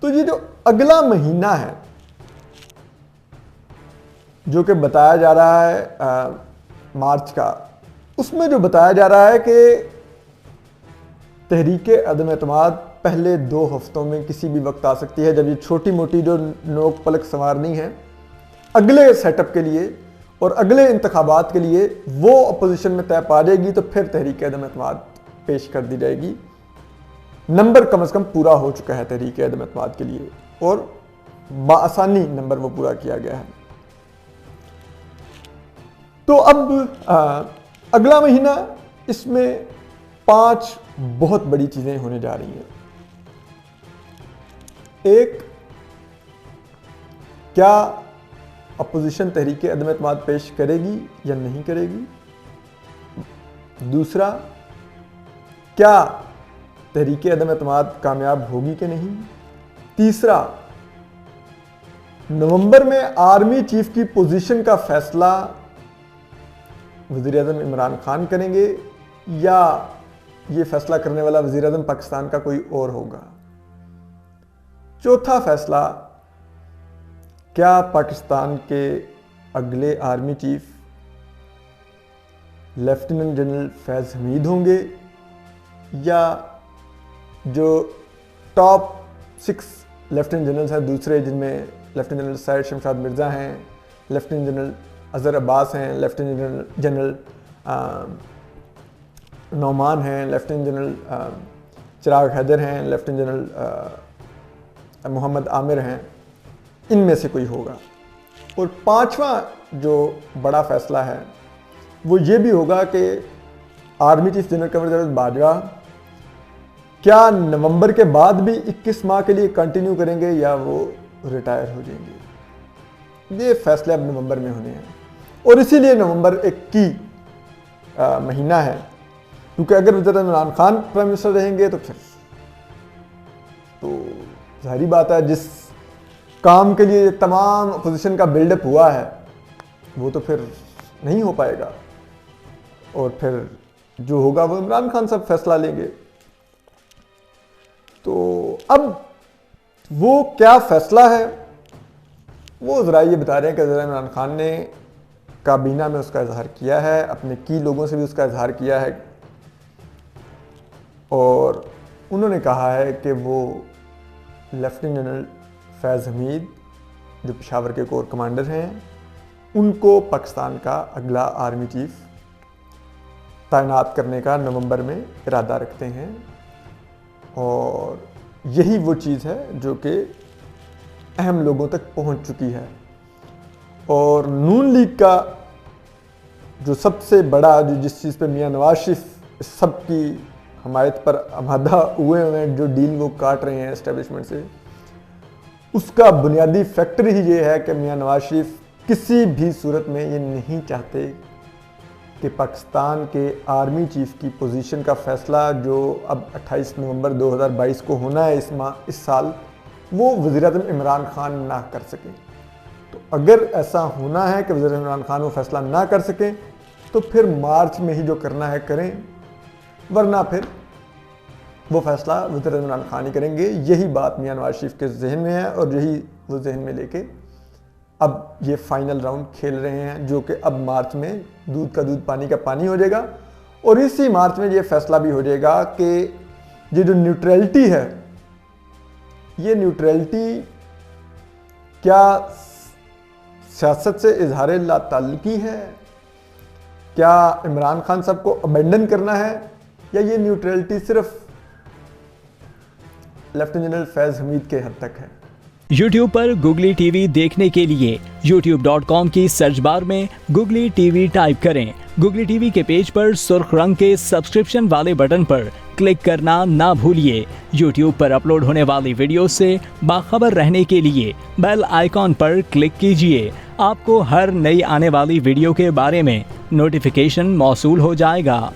तो ये जो अगला महीना है जो कि बताया जा रहा है मार्च का, उसमें जो बताया जा रहा है कि तहरीक अदम एतमाद पहले 2 हफ्तों में किसी भी वक्त आ सकती है, जब ये छोटी मोटी जो नोक पलक संवारनी है अगले सेटअप के लिए और अगले इंतखाबात के लिए वो अपोजिशन में तय पा जाएगी, तो फिर तहरीक अदम एतमाद पेश कर दी जाएगी। नंबर कम से कम पूरा हो चुका है तहरीक अदम एतमाद के लिए और बाआसानी नंबर वो पूरा किया गया है। तो अब अगला महीना, इसमें 5 बहुत बड़ी चीजें होने जा रही हैं। एक, क्या अपोजिशन तहरीक अदम एतमाद पेश करेगी या नहीं करेगी। दूसरा, क्या तहरीक अदम एतमाद कामयाब होगी कि नहीं। तीसरा, नवंबर में आर्मी चीफ की पोजीशन का फैसला वज़ीर आज़म इमरान खान करेंगे या ये फैसला करने वाला वज़ीर आज़म पाकिस्तान का कोई और होगा। चौथा फैसला, क्या पाकिस्तान के अगले आर्मी चीफ लेफ्टिनेंट जनरल फैज़ हमीद होंगे या जो टॉप 6 लेफ्टिनेंट जनरल्स हैं दूसरे, जिनमें लेफ्टिनेंट जनरल सैयद शमशाद मिर्ज़ा हैं, लेफ्टिनेंट जनरल अज़हर अब्बास हैं, लेफ्टिनेंट जनरल नौमान हैं, लेफ्टिनेंट जनरल चिराग हैदर हैं, लेफ्टिनेंट जनरल मोहम्मद आमिर हैं, इनमें से कोई होगा। और 5वां जो बड़ा फैसला है वो ये भी होगा कि army chief general Qamar Javed Bajwa क्या नवंबर के बाद भी 21 माह के लिए कंटिन्यू करेंगे या वो रिटायर हो जाएंगे। ये फैसले अब नवंबर में होने हैं और इसीलिए नवंबर एक की महीना है, क्योंकि अगर वज़ीर इमरान खान प्राइम मिनिस्टर रहेंगे तो फिर तो जाहिर बात है जिस काम के लिए तमाम अपोजिशन का बिल्डअप हुआ है वो तो फिर नहीं हो पाएगा और फिर जो होगा वो इमरान खान सब फैसला लेंगे। तो अब वो क्या फैसला है वो ज़रा ये बता रहे हैं कि वज़ीर इमरान खान ने काबीना में उसका इजहार किया है, अपने की लोगों से भी उसका इजहार किया है और उन्होंने कहा है कि वो लेफ्टिनेंट जनरल फैज़ हमीद जो पेशावर के कोर कमांडर हैं उनको पाकिस्तान का अगला आर्मी चीफ तैनात करने का नवंबर में इरादा रखते हैं और यही वो चीज़ है जो कि अहम लोगों तक पहुंच चुकी है। और नून लीग का जो सबसे बड़ा जो जिस चीज़ पे मियां नवाज शरीफ सबकी हमायत पर आमादा हुए हैं, जो डील वो काट रहे हैं एस्टेब्लिशमेंट से, उसका बुनियादी फैक्टर ही ये है कि मियां नवाज शरीफ किसी भी सूरत में ये नहीं चाहते कि पाकिस्तान के आर्मी चीफ की पोजीशन का फैसला जो अब 28 नवंबर 2022 को होना है इस साल, वो वज़ीर आज़म इमरान खान ना कर सके। तो अगर ऐसा होना है कि वज़ीर इमरान खान वो फैसला ना कर सकें तो फिर मार्च में ही जो करना है करें, वरना फिर वो फैसला वज़ीर इमरान खान ही करेंगे। यही बात मियां नवाज शरीफ के जहन में है और यही वो जहन में लेके अब ये फाइनल राउंड खेल रहे हैं, जो कि अब मार्च में दूध का दूध पानी का पानी हो जाएगा। और इसी मार्च में ये फैसला भी हो जाएगा कि ये जो न्यूट्रलिटी है, ये न्यूट्रलिटी क्या सियासत से इजहार लाताल्लुकी है, क्या इमरान खान साहब को अबेंडन करना है, या ये न्यूट्रलिटी सिर्फ लेफ्टिनेंट जनरल फैज़ हमीद के हद तक है। YouTube पर गुगली टीवी देखने के लिए youtube.com की सर्च बार में गुगली टीवी टाइप करें। गुगली टीवी के पेज पर सुर्ख रंग के सब्सक्रिप्शन वाले बटन पर क्लिक करना ना भूलिए। YouTube पर अपलोड होने वाली वीडियो से बाखबर रहने के लिए बेल आइकॉन पर क्लिक कीजिए। आपको हर नई आने वाली वीडियो के बारे में नोटिफिकेशन मौसूल हो जाएगा।